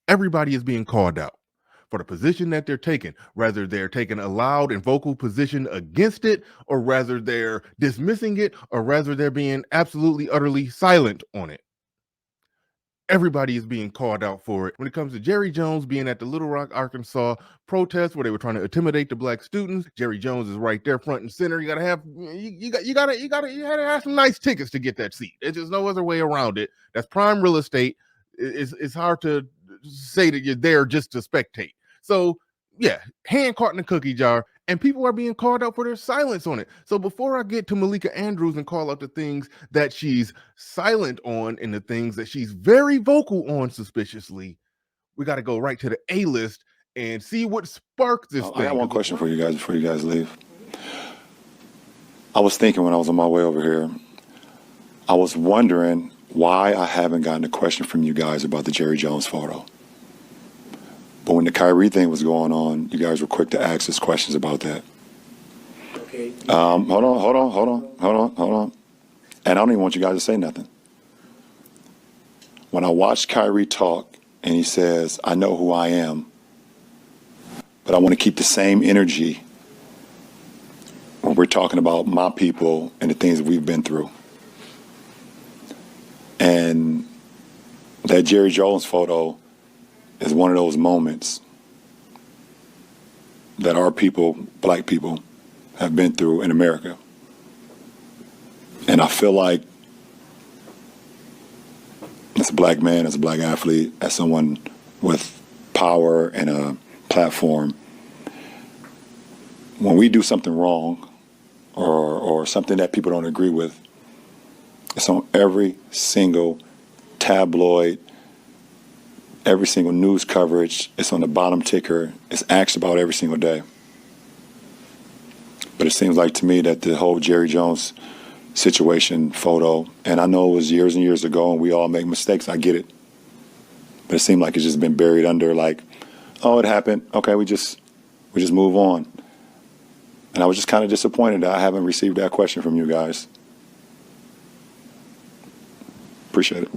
Everybody is being called out for the position that they're taking, whether they're taking a loud and vocal position against it, or rather they're dismissing it, or rather they're being absolutely, utterly silent on it. Everybody is being called out for it. When it comes to Jerry Jones being at the Little Rock, Arkansas protest where they were trying to intimidate the black students, Jerry Jones is right there front and center. You gotta have some nice tickets to get that seat. There's just no other way around it. That's prime real estate. It's hard to say that you're there just to spectate. So yeah, hand caught in the cookie jar, and people are being called out for their silence on it. So before I get to Malika Andrews and call out the things that she's silent on and the things that she's very vocal on suspiciously, we got to go right to the A list and see what sparked this thing. I got one question for you guys before you guys leave. I was thinking when I was on my way over here, I was wondering why I haven't gotten a question from you guys about the Jerry Jones photo. But when the Kyrie thing was going on, you guys were quick to ask us questions about that. Okay. Hold on. And I don't even want you guys to say nothing. When I watched Kyrie talk and he says, I know who I am, but I want to keep the same energy when we're talking about my people and the things that we've been through. And that Jerry Jones photo is one of those moments that our people, black people, have been through in America. And I feel like as a black man, as a black athlete, as someone with power and a platform, when we do something wrong or something that people don't agree with, it's on every single tabloid, every single news coverage. It's on the bottom ticker. It's asked about every single day. But it seems like to me that the whole Jerry Jones situation photo, and I know it was years and years ago and we all make mistakes, I get it. But it seemed like it's just been buried under like, oh, it happened. Okay, we just move on. And I was just kind of disappointed that I haven't received that question from you guys. Appreciate it.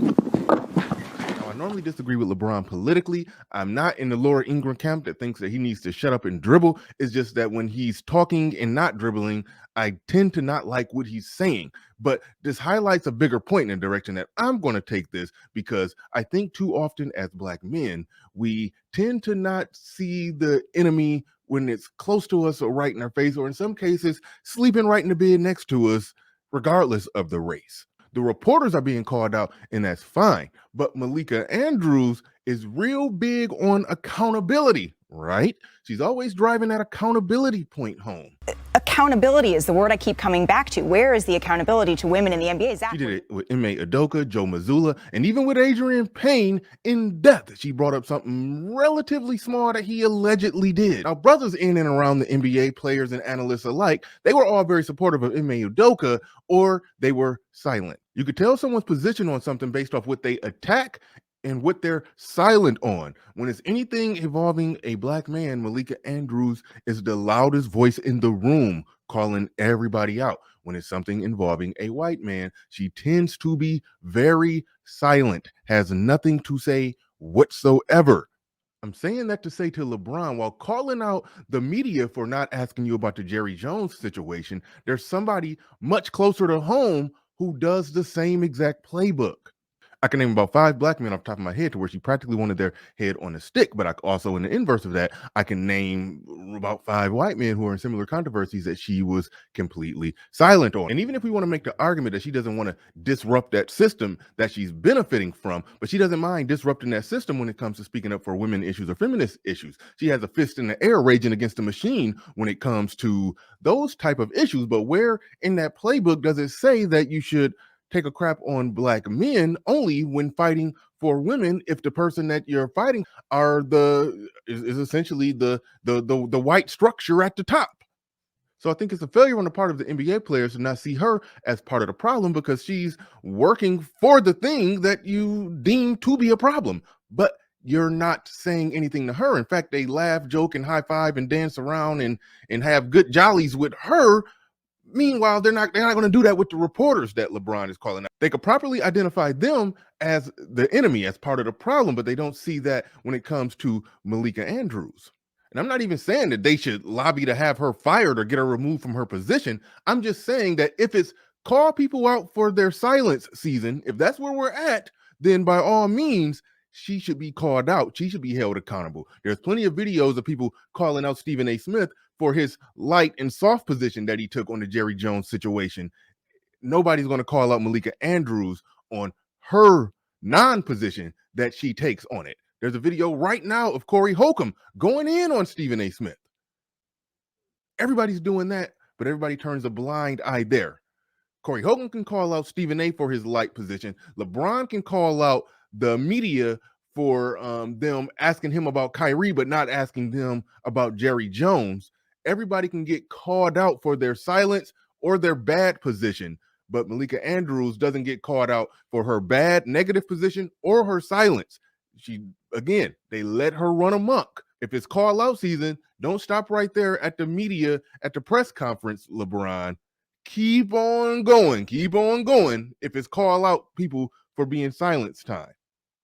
I normally disagree with LeBron politically. I'm not in the Laura Ingraham camp that thinks that he needs to shut up and dribble. It's just that when he's talking and not dribbling, I tend to not like what he's saying. But this highlights a bigger point in the direction that I'm going to take this, because I think too often as black men, we tend to not see the enemy when it's close to us or right in our face, or in some cases, sleeping right in the bed next to us, regardless of the race. The reporters are being called out, and that's fine. But Malika Andrews is real big on accountability, right? She's always driving that accountability point home. Accountability is the word I keep coming back to. Where is the accountability to women in the NBA? She did it with Ime Udoka, Joe Mazzulla, and even with Adrian Payne in depth. She brought up something relatively small that he allegedly did. Now, brothers in and around the NBA, players and analysts alike, they were all very supportive of Ime Udoka, or they were silent. You could tell someone's position on something based off what they attack and what they're silent on. When it's anything involving a black man, Malika Andrews is the loudest voice in the room, calling everybody out. When it's something involving a white man, she tends to be very silent, has nothing to say whatsoever. I'm saying that to say to LeBron, while calling out the media for not asking you about the Jerry Jones situation, there's somebody much closer to home who does the same exact playbook. I can name about 5 black men off the top of my head to where she practically wanted their head on a stick, but I also, in the inverse of that, I can name about 5 white men who are in similar controversies that she was completely silent on. And even if we want to make the argument that she doesn't want to disrupt that system that she's benefiting from, but she doesn't mind disrupting that system when it comes to speaking up for women issues or feminist issues. She has a fist in the air raging against the machine when it comes to those type of issues. But where in that playbook does it say that you should take a crap on black men only when fighting for women if the person that you're fighting is essentially the white structure at the top? So I think it's a failure on the part of the NBA players to not see her as part of the problem, because she's working for the thing that you deem to be a problem. But you're not saying anything to her. In fact, they laugh, joke, and high five and dance around and have good jollies with her, Meanwhile, they're not going to do that with the reporters that LeBron is calling out. They could properly identify them as the enemy, as part of the problem, but they don't see that when it comes to Malika Andrews. And I'm not even saying that they should lobby to have her fired or get her removed from her position. I'm just saying that if it's call people out for their silence season, if that's where we're at, then by all means, she should be called out. She should be held accountable. There's plenty of videos of people calling out Stephen A. Smith for his light and soft position that he took on the Jerry Jones situation. Nobody's going to call out Malika Andrews on her non-position that she takes on it. There's a video right now of Corey Holcomb going in on Stephen A. Smith. Everybody's doing that, but everybody turns a blind eye there. Corey Holcomb can call out Stephen A. for his light position. LeBron can call out the media for them asking him about Kyrie, but not asking them about Jerry Jones. Everybody can get called out for their silence or their bad position, but Malika Andrews doesn't get called out for her bad negative position or her silence. Again, they let her run amok. If it's call out season, don't stop right there at the media, at the press conference, LeBron. Keep on going. Keep on going if it's call out people for being silenced time.